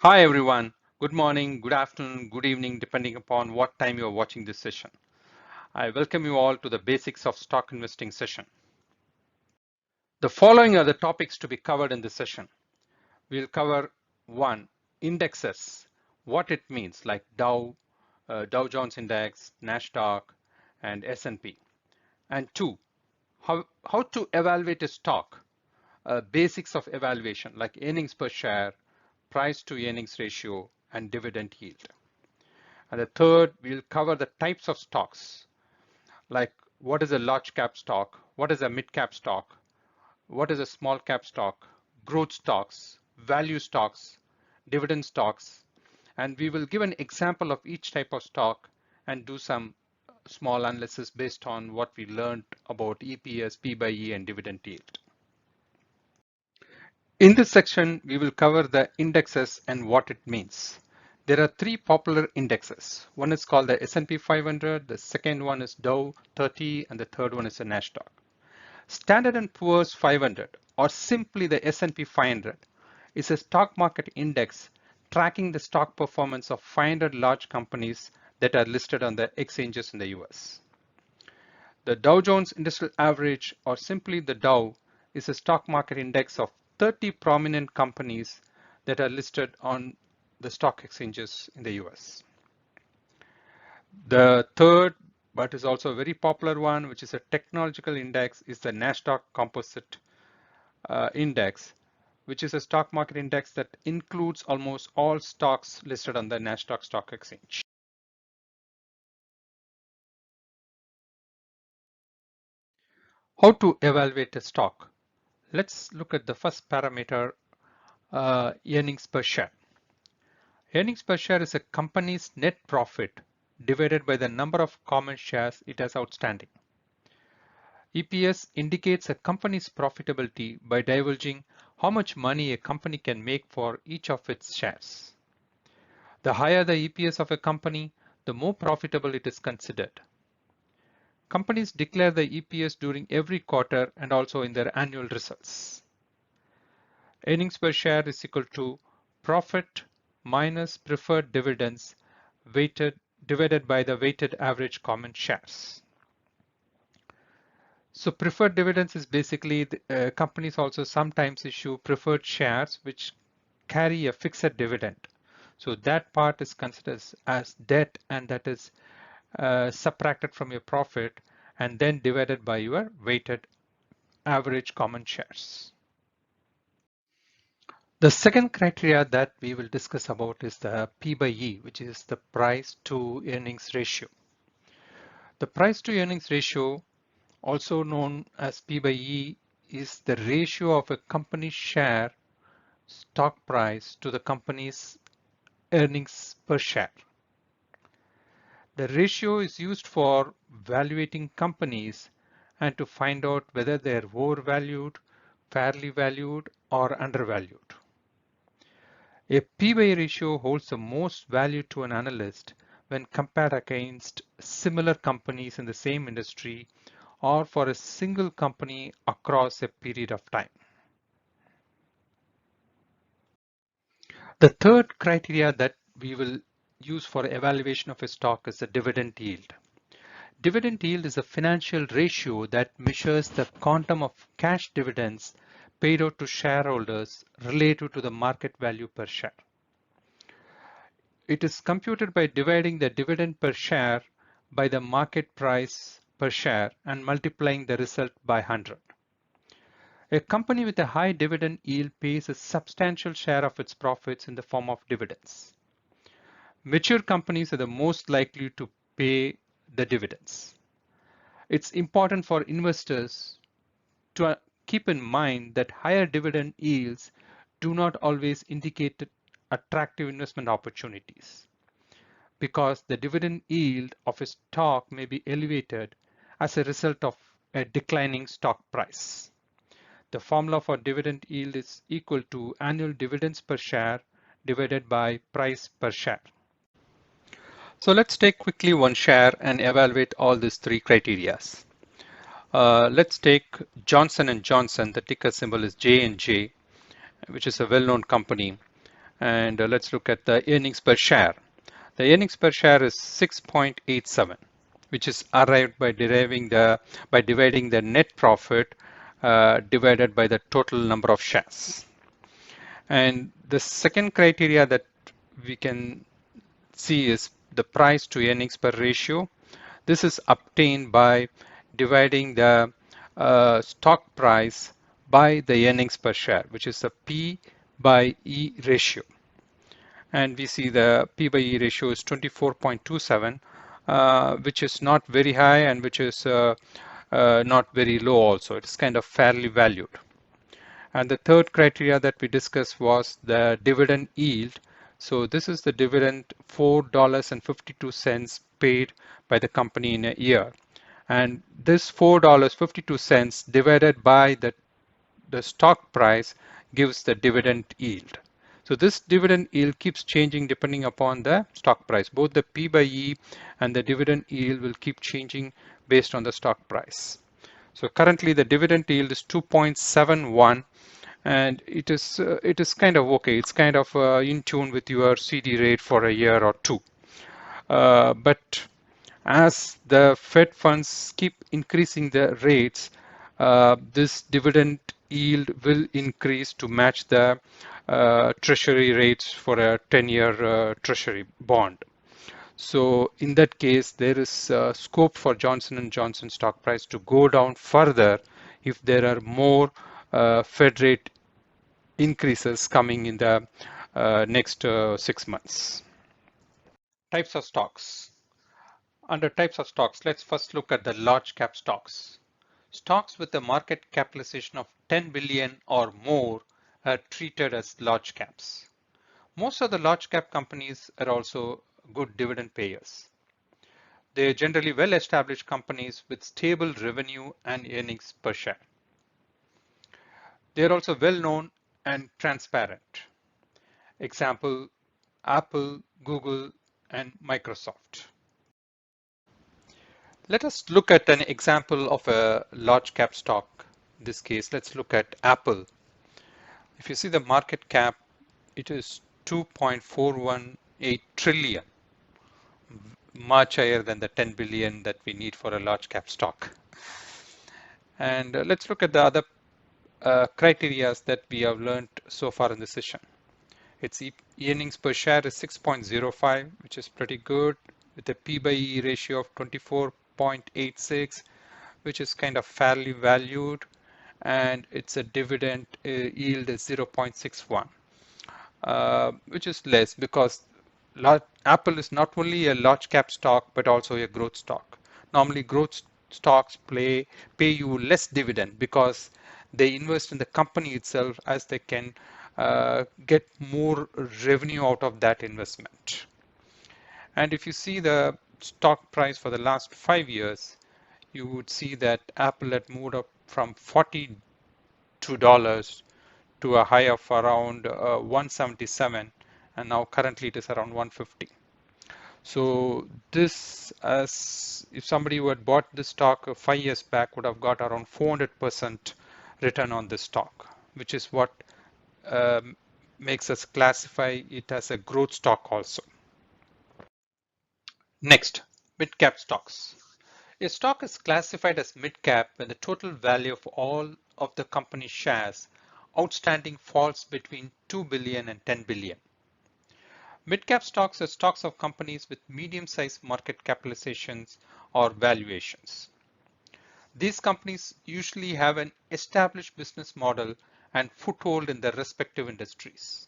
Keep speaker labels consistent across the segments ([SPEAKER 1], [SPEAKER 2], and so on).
[SPEAKER 1] Hi everyone. Good morning, good afternoon, good evening, depending upon what time you are watching this session. I welcome you all to the basics of stock investing session. The following are the topics to be covered in this session. We'll cover one, indexes, what it means like Dow Jones Index, NASDAQ, and S&P. And two, how to evaluate a stock, basics of evaluation like earnings per share, price to earnings ratio, and dividend yield. And the third, we'll cover the types of stocks, like what is a large cap stock, what is a mid cap stock, what is a small cap stock, growth stocks, value stocks, dividend stocks, and we will give an example of each type of stock and do some small analysis based on what we learned about EPS, P by E, and dividend yield. In this section, we will cover the indexes and what it means. There are three popular indexes. One is called the S&P 500, the second one is Dow 30, and the third one is the NASDAQ. Standard & Poor's 500, or simply the S&P 500, is a stock market index tracking the stock performance of 500 large companies that are listed on the exchanges in the US. The Dow Jones Industrial Average, or simply the Dow, is a stock market index of 30 prominent companies that are listed on the stock exchanges in the US. The third, but is also a very popular one, which is a technological index, is the NASDAQ Composite Index, which is a stock market index that includes almost all stocks listed on the NASDAQ Stock Exchange. How to evaluate a stock? Let's look at the first parameter, earnings per share. Earnings per share is a company's net profit divided by the number of common shares it has outstanding. EPS indicates a company's profitability by divulging how much money a company can make for each of its shares. The higher the EPS of a company, the more profitable it is considered. Companies declare the EPS during every quarter and also in their annual results. Earnings per share is equal to profit minus preferred dividends divided by the weighted average common shares. So preferred dividends is basically companies also sometimes issue preferred shares which carry a fixed dividend. So that part is considered as debt, and that is subtracted from your profit and then divided by your weighted average common shares. The second criteria that we will discuss about is the P by E, which is the price to earnings ratio. The price to earnings ratio, also known as P by E, is the ratio of a company's share stock price to the company's earnings per share. The ratio is used for valuating companies and to find out whether they are overvalued, fairly valued, or undervalued. A P/E ratio holds the most value to an analyst when compared against similar companies in the same industry or for a single company across a period of time. The third criteria that we will use for evaluation of a stock is the dividend yield. Dividend yield is a financial ratio that measures the quantum of cash dividends paid out to shareholders relative to the market value per share. It is computed by dividing the dividend per share by the market price per share and multiplying the result by 100. A company with a high dividend yield pays a substantial share of its profits in the form of dividends. Mature companies are the most likely to pay the dividends. It's important for investors to keep in mind that higher dividend yields do not always indicate attractive investment opportunities, because the dividend yield of a stock may be elevated as a result of a declining stock price. The formula for dividend yield is equal to annual dividends per share divided by price per share. So let's take quickly one share and evaluate all these three criteria. Let's take Johnson & Johnson. The ticker symbol is J&J, which is a well-known company. And let's look at the earnings per share. The earnings per share is 6.87, which is arrived by dividing the net profit divided by the total number of shares. And the second criteria that we can see is the price to earnings per ratio. This is obtained by dividing the stock price by the earnings per share, which is the P by E ratio. And we see the P by E ratio is 24.27, which is not very high and which is not very low also. It's kind of fairly valued. And the third criteria that we discussed was the dividend yield. So this is the dividend $4.52 paid by the company in a year. And this $4.52 divided by the stock price gives the dividend yield. So this dividend yield keeps changing depending upon the stock price. Both the P by E and the dividend yield will keep changing based on the stock price. So currently the dividend yield is 2.71, and it is kind of okay. It's kind of in tune with your CD rate for a year or two. But as the Fed funds keep increasing the rates, this dividend yield will increase to match the treasury rates for a 10-year treasury bond. So in that case, there is scope for Johnson & Johnson stock price to go down further if there are more Fed rate increases coming in the next 6 months. Types of stocks. Under types of stocks, let's first look at the large cap stocks. Stocks with a market capitalization of 10 billion or more are treated as large caps. Most of the large cap companies are also good dividend payers. They are generally well-established companies with stable revenue and earnings per share. They are also well-known and transparent. Example, Apple, Google, and Microsoft. Let us look at an example of a large cap stock. In this case, let's look at Apple. If you see the market cap, it is 2.418 trillion, much higher than the 10 billion that we need for a large cap stock. And let's look at the other criteria that we have learned so far in the session. Its earnings per share is 6.05, which is pretty good, with a P by E ratio of 24.86, which is kind of fairly valued, and it's a dividend yield is 0.61, which is less because Apple is not only a large cap stock but also a growth stock. Normally growth stocks pay you less dividend because they invest in the company itself, as they can get more revenue out of that investment. And if you see the stock price for the last 5 years, you would see that Apple had moved up from $42 to a high of around 177, and now currently it is around 150. So this, as if somebody who had bought this stock 5 years back, would have got around 400% return on this stock, which is what makes us classify it as a growth stock also. Next, mid-cap stocks. A stock is classified as mid-cap when the total value of all of the company's shares outstanding falls between 2 billion and 10 billion. Mid-cap stocks are stocks of companies with medium-sized market capitalizations or valuations. These companies usually have an established business model and foothold in their respective industries.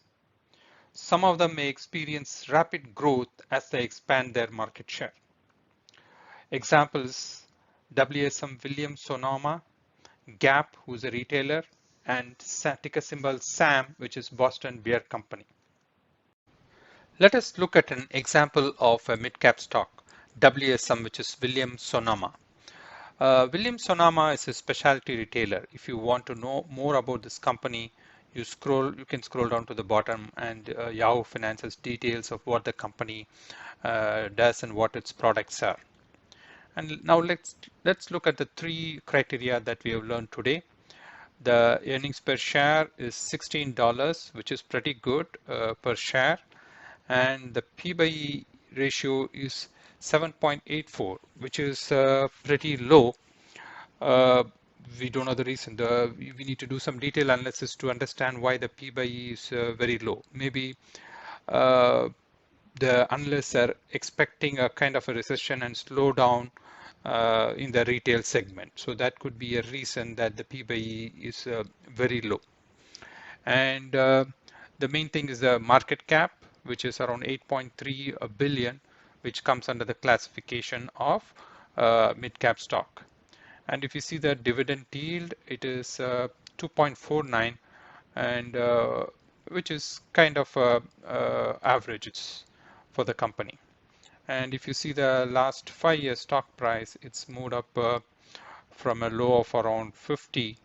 [SPEAKER 1] Some of them may experience rapid growth as they expand their market share. Examples: WSM Williams Sonoma, Gap, who's a retailer, and ticker symbol SAM, which is Boston Beer Company. Let us look at an example of a mid-cap stock, WSM, which is Williams Sonoma. Williams Sonoma is a specialty retailer. If you want to know more about this company, you can scroll down to the bottom, and Yahoo Finance's details of what the company does and what its products are. And now let's look at the 3 criteria that we have learned today. The earnings per share is $16, which is pretty good per share. And the P by E ratio is 7.84, which is pretty low. Uh, we don't know the reason. We need to do some detailed analysis to understand why the P by E is very low. Maybe uh, the analysts are expecting a kind of a recession and slowdown in the retail segment. So that could be a reason that the P by E is very low. And the main thing is the market cap, which is around 8.3 billion, which comes under the classification of mid cap stock. And if you see the dividend yield, it is 2.49, and which is kind of average for the company. And if you see the last 5 year stock price, it's moved up from a low of around 50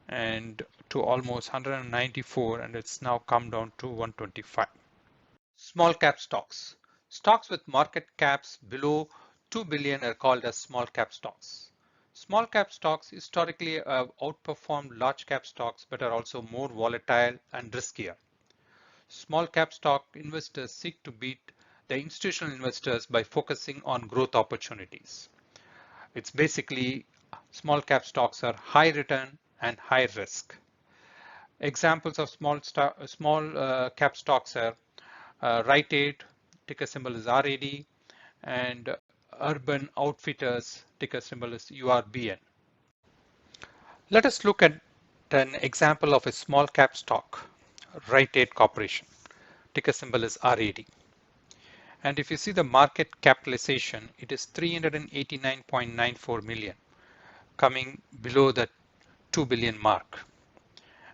[SPEAKER 1] and to almost 194, and it's now come down to 125. Small cap stocks. Stocks with market caps below 2 billion are called as small cap stocks. Small cap stocks historically have outperformed large cap stocks but are also more volatile and riskier. Small cap stock investors seek to beat the institutional investors by focusing on growth opportunities. It's basically small cap stocks are high return and high risk. Examples of small cap stocks are Rite Aid, ticker symbol is RAD, and Urban Outfitters, ticker symbol is URBN. Let us look at an example of a small cap stock, Rite Aid Corporation, ticker symbol is RAD. And if you see the market capitalization, it is 389.94 million, coming below the 2 billion mark.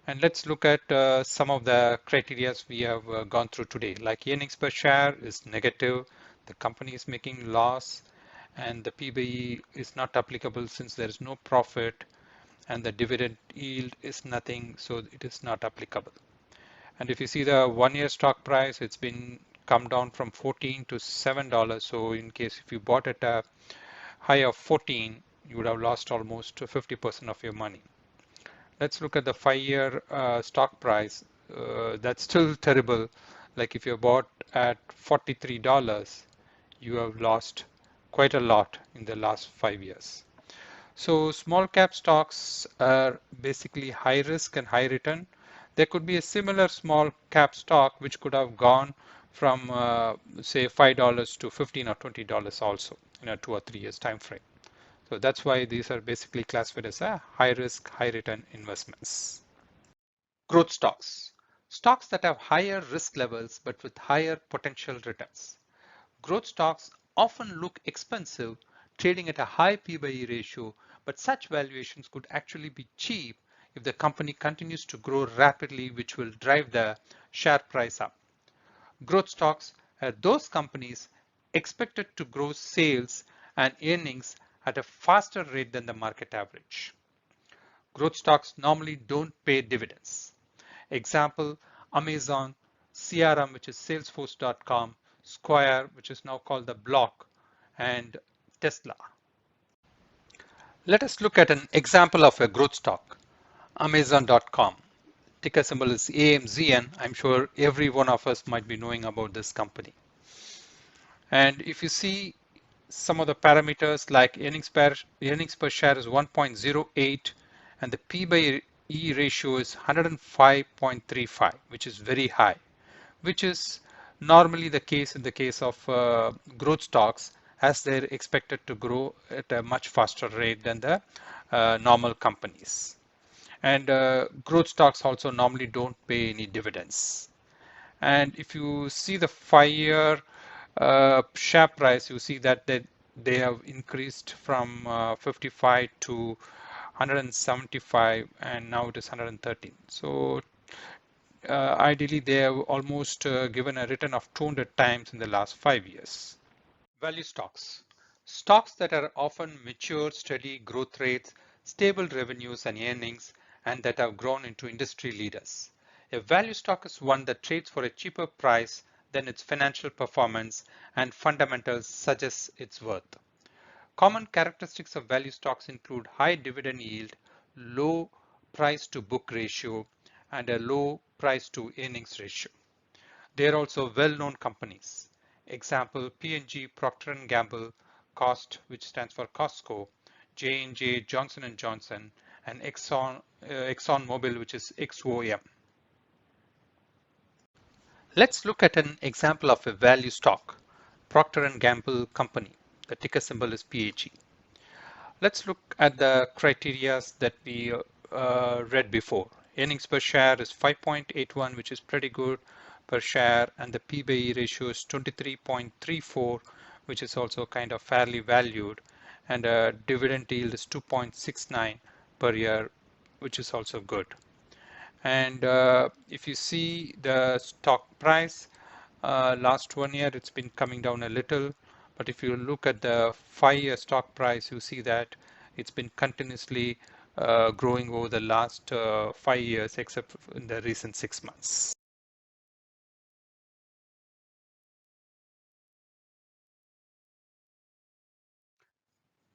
[SPEAKER 1] And let's look at some of the criteria we have gone through today. Like earnings per share is negative, the company is making loss, and the PBE is not applicable since there is no profit, and the dividend yield is nothing, so it is not applicable. And if you see the 1 year stock price, it's been come down from 14 to $7. So in case if you bought at a high of 14, you would have lost almost 50% of your money. Let's look at the 5 year stock price. That's still terrible. Like if you bought at $43, you have lost quite a lot in the last 5 years. So small cap stocks are basically high risk and high return. There could be a similar small cap stock which could have gone from say $5 to $15 or $20 also in a 2 or 3 years time frame. So that's why these are basically classified as a high risk, high return investments. Growth stocks. Stocks that have higher risk levels but with higher potential returns. Growth stocks often look expensive, trading at a high P/E ratio, but such valuations could actually be cheap if the company continues to grow rapidly, which will drive the share price up. Growth stocks are those companies expected to grow sales and earnings at a faster rate than the market average. Growth stocks normally don't pay dividends. Example, Amazon, CRM, which is Salesforce.com, Square, which is now called the Block, and Tesla. Let us look at an example of a growth stock, Amazon.com. Ticker symbol is AMZN. I'm sure every one of us might be knowing about this company. And if you see some of the parameters like earnings per share is 1.08 and the P by E ratio is 105.35, which is very high, which is normally the case in the case of growth stocks as they're expected to grow at a much faster rate than the normal companies. And growth stocks also normally don't pay any dividends. And if you see the 5 year share price, you see that they have increased from 55 to 175, and now it is 113. So ideally, they have almost given a return of 200 times in the last 5 years. Value stocks. Stocks that are often mature, steady growth rates, stable revenues and earnings, and that have grown into industry leaders. A value stock is one that trades for a cheaper price than its financial performance and fundamentals suggest its worth. Common characteristics of value stocks include high dividend yield, low price to book ratio and a low price to earnings ratio. They are also well-known companies. Example, P&G, Procter & Gamble, Cost, which stands for Costco, J&J, Johnson & Johnson, and ExxonMobil, which is XOM. Let's look at an example of a value stock, Procter & Gamble Company. The ticker symbol is PAG. Let's look at the criteria that we read before. Earnings per share is 5.81, which is pretty good per share, and the P/E ratio is 23.34, which is also kind of fairly valued, and a dividend yield is 2.69 per year, which is also good. And if you see the stock price, last 1 year it's been coming down a little, but if you look at the 5-year stock price, you see that it's been continuously growing over the last 5 years, except in the recent 6 months.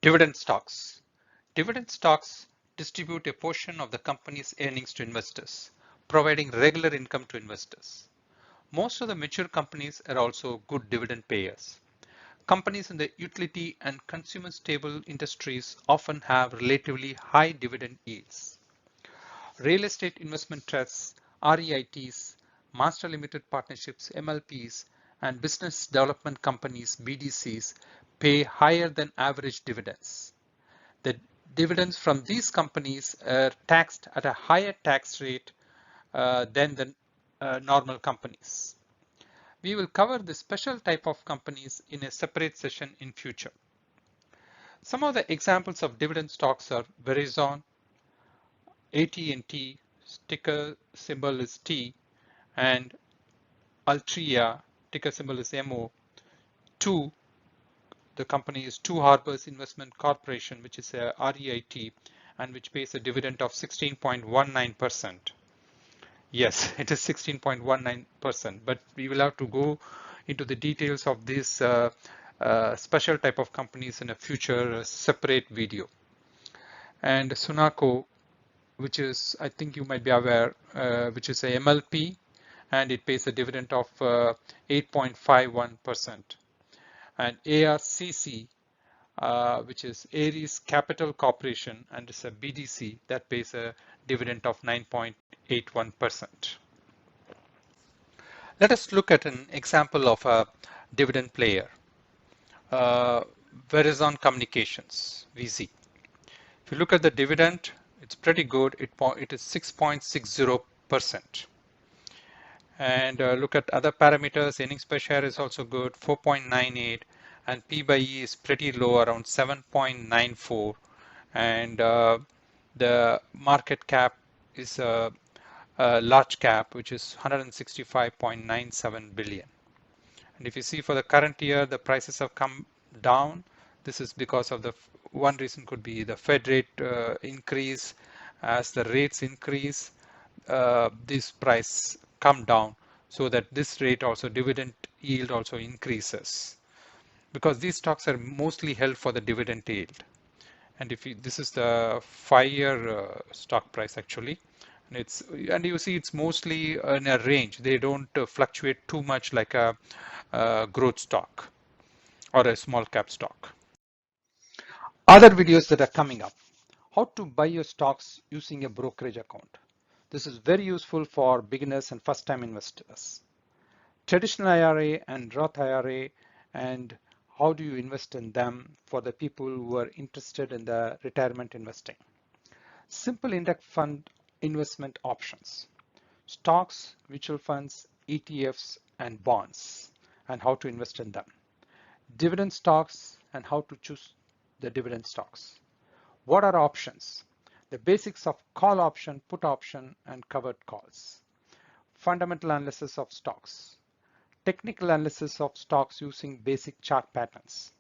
[SPEAKER 1] Dividend stocks. Dividend stocks distribute a portion of the company's earnings to investors, providing regular income to investors. Most of the mature companies are also good dividend payers. Companies in the utility and consumer staple industries often have relatively high dividend yields. Real estate investment trusts, REITs, master limited partnerships, MLPs, and business development companies, BDCs, pay higher than average dividends. The dividends from these companies are taxed at a higher tax rate than the normal companies. We will cover the special type of companies in a separate session in future. Some of the examples of dividend stocks are Verizon, AT&T, ticker symbol is T, and Altria, ticker symbol is MO. The company is Two Harbors Investment Corporation, which is a REIT, and which pays a dividend of 16.19%. Yes, it is 16.19%, but we will have to go into the details of this special type of companies in a future separate video. And Sunaco, which is, I think you might be aware, which is a MLP, and it pays a dividend of 8.51%. And ARCC, which is Ares Capital Corporation, and it's a BDC that pays a dividend of 9.81%. Let us look at an example of a dividend player, Verizon Communications, VZ. If you look at the dividend, it's pretty good. It is 6.60%. And look at other parameters. Earnings per share is also good, 4.98, and P/E is pretty low, around 7.94, and the market cap is a large cap, which is 165.97 billion. And if you see for the current year, the prices have come down. This is because of one reason could be the Fed rate increase. As the rates increase, this price come down, so that this rate also, dividend yield also increases, because these stocks are mostly held for the dividend yield. And this is the 5-year stock price actually, and you see it's mostly in a range. They don't fluctuate too much like a growth stock or a small cap stock. Other videos that are coming up: how to buy your stocks using a brokerage account. This is very useful for beginners and first-time investors. Traditional IRA and Roth IRA, and how do you invest in them for the people who are interested in the retirement investing. Simple index fund investment options, stocks, mutual funds, ETFs, and bonds, and how to invest in them. Dividend stocks and how to choose the dividend stocks. What are options? The basics of call option, put option, and covered calls. Fundamental analysis of stocks. Technical analysis of stocks using basic chart patterns.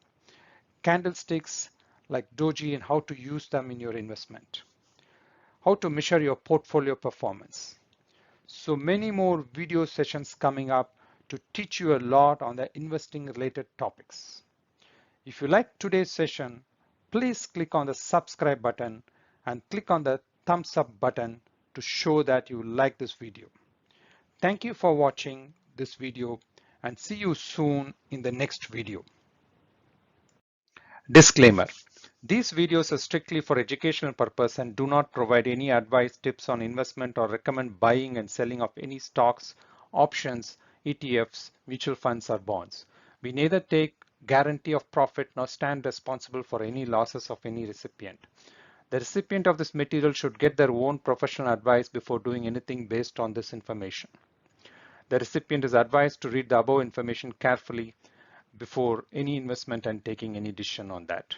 [SPEAKER 1] Candlesticks like Doji and how to use them in your investment. How to measure your portfolio performance. So many more video sessions coming up to teach you a lot on the investing related topics. If you like today's session, please click on the subscribe button and click on the thumbs up button to show that you like this video. Thank you for watching this video and see you soon in the next video. Disclaimer. These videos are strictly for educational purpose and do not provide any advice, tips on investment or recommend buying and selling of any stocks, options, ETFs, mutual funds or bonds. We neither take guarantee of profit nor stand responsible for any losses of any recipient. The recipient of this material should get their own professional advice before doing anything based on this information. The recipient is advised to read the above information carefully before any investment and taking any decision on that.